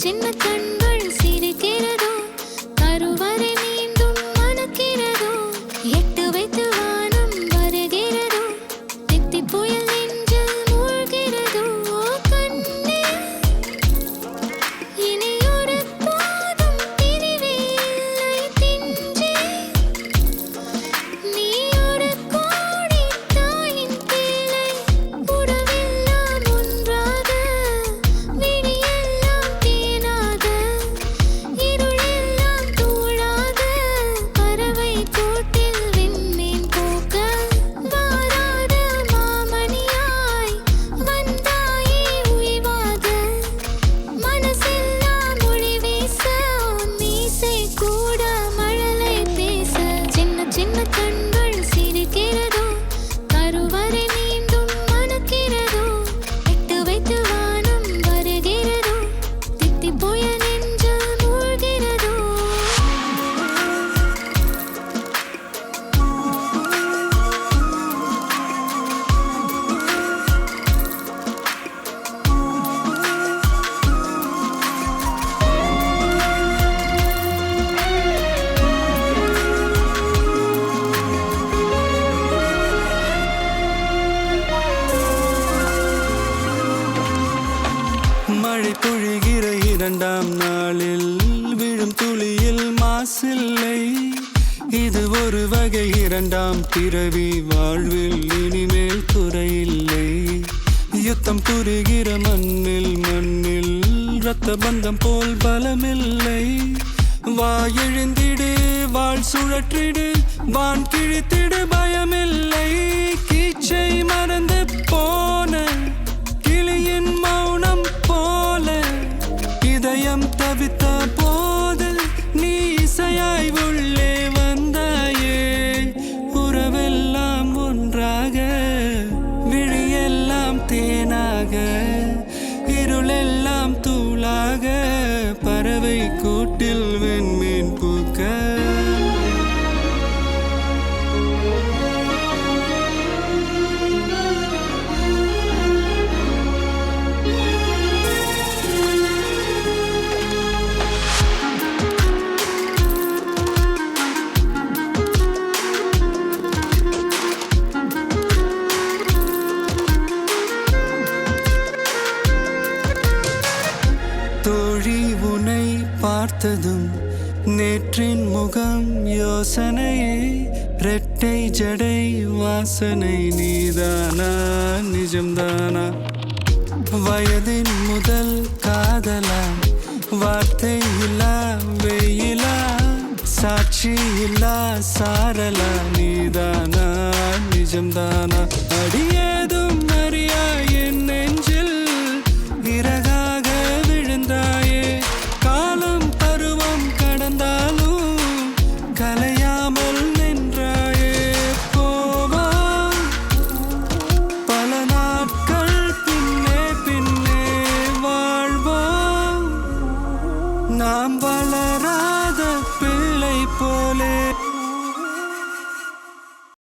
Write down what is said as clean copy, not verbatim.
சின்ன கண்கள் சிரிக்கிறதோ கருவறை மீண்டும் மணக்கிறதோ எட்டு வைத்து வானம் வருகிறதோ தித்தி புயல் நெஞ்சில் மூழ்கிறதோ கண்ணே இனி ஒரு போதும் பிரிவே இல்லை திஞ்சே நீ ஒரு கோடி தாயின் பிள்ளை உறவெல்லாம் ஒன்றாக விழியெல்லாம் தேனாக இருளெல்லாம் தூளாக பறவை கூட்டில் விண்மீன் பூக்க வாராத மாமணியாய் வந்தாயே உய்வாக மனசெல்லாம் மொழி வீச மீசை கூட மழலை பேச சின்ன சின்ன கண்கள் சிரிக்கிறதோ கருவறை மீண்டும் மணக்கிறதோ எட்டு வைத்து வானம் வருகிறதோ தித்தி புயல் நெஞ்சில் மூழ்கிறதோ மழை பொழிகிற இரண்டாம் நாளில் விழும் துளியில் மாசில்லை இது ஒரு வகை இரண்டாம் பிறவி வாழ்வில் இனிமேல் குறையில்லை யுத்தம் புரிகிற மண்ணில் இரத்த பந்தம் போல் பலமில்லை வா எழுந்திடு வாழ் சுழற்றிடு வான் கிழித்திடு பயமில்லை கீச்சை மறந்து போன கிளியின் மௌனம் போல இதயம் தவித்த போது நீ இசையாய் உள்ளே வந்தாயே உறவெல்லாம் ஒன்றாக விழியெல்லாம் தேனாக இருளெல்லாம் தூளாக பறவை கூட்டில் வெண்மீன் பூக்க தோழி உனை பார்த்ததும் நேற்றின் முகம் யோசனையே ரெட்டை ஜடை வாசனை நீதானா நிஜம்தானா வயதின் முதல் காதலா வார்த்தை இல்லா வெயிலா சாட்சி இல்லா சாரலா நீதானா நிஜம்தானா